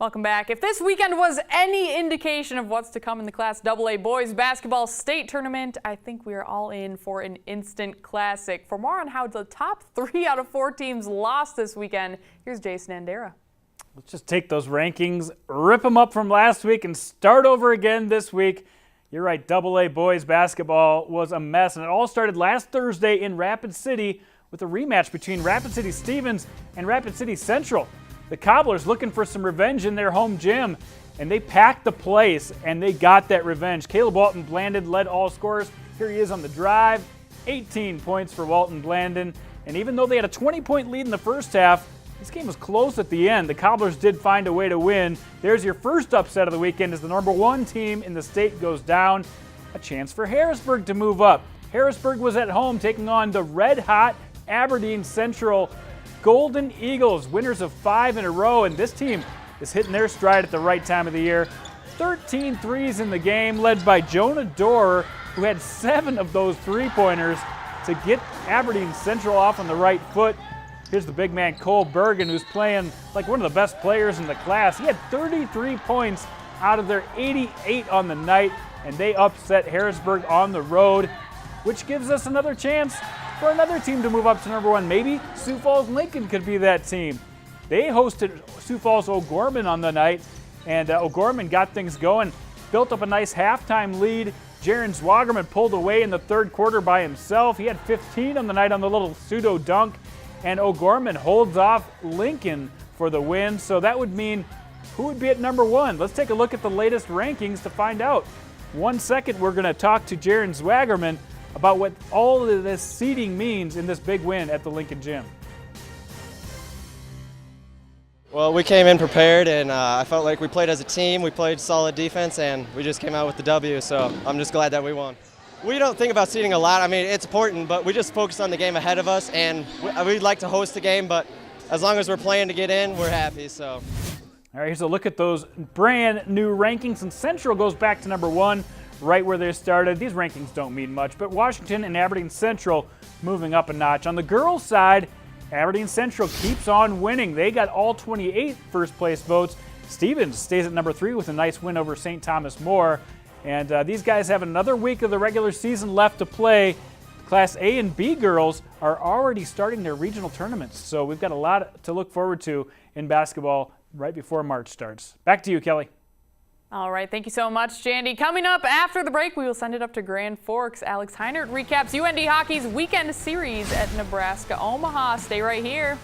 Welcome back. If this weekend was any indication of what's to come in the Class AA boys basketball state tournament, I think we are all in for an instant classic. For more on how the top 3 out of 4 teams lost this weekend, here's Jason Andera. Let's just take those rankings, rip them up from last week, and start over again this week. You're right, AA boys basketball was a mess, and it all started last Thursday in Rapid City with a rematch between Rapid City Stevens and Rapid City Central. The Cobblers looking for some revenge in their home gym, and they packed the place, and they got that revenge. Caleb Walton Blandon led all scorers. Here he is on the drive, 18 points for Walton Blandon, and even though they had a 20-point lead in the first half, this game was close at the end. The Cobblers did find a way to win. There's your first upset of the weekend as the number 1 team in the state goes down. A chance for Harrisburg to move up. Harrisburg was at home taking on the red-hot Aberdeen Central Golden Eagles, winners of 5 in a row, and this team is hitting their stride at the right time of the year. 13 threes in the game, led by Jonah Dorr, who had 7 of those three-pointers to get Aberdeen Central off on the right foot. Here's the big man Cole Bergen, who's playing like one of the best players in the class. He had 33 points out of their 88 on the night, and they upset Harrisburg on the road, which gives us another chance for another team to move up to number 1. Maybe Sioux Falls Lincoln could be that team. They hosted Sioux Falls O'Gorman on the night, and O'Gorman got things going, built up a nice halftime lead. Jaron Zwagerman pulled away in the third quarter by himself. He had 15 on the night on the little pseudo dunk, and O'Gorman holds off Lincoln for the win. So that would mean who would be at number 1? Let's take a look at the latest rankings to find out. 1 second, we're going to talk to Jaron Zwagerman about what all of this seeding means in this big win at the Lincoln Gym. Well, we came in prepared, and I felt like we played as a team. We played solid defense, and we just came out with the W, so I'm just glad that we won. We don't think about seeding a lot. I mean, it's important, but we just focus on the game ahead of us, and we'd like to host the game, but as long as we're playing to get in, we're happy. So. All right, here's a look at those brand new rankings, and Central goes back to number 1. Right where they started. These rankings don't mean much, but Washington and Aberdeen Central moving up a notch. On the girls' side, Aberdeen Central keeps on winning. They got all 28 first place votes. Stevens stays at number 3 with a nice win over St. Thomas More. And these guys have another week of the regular season left to play. Class A and B girls are already starting their regional tournaments, so we've got a lot to look forward to in basketball right before March starts. Back to you, Kelly. All right, thank you so much, Jandy. Coming up after the break, we will send it up to Grand Forks. Alex Heinert recaps UND Hockey's weekend series at Nebraska Omaha. Stay right here.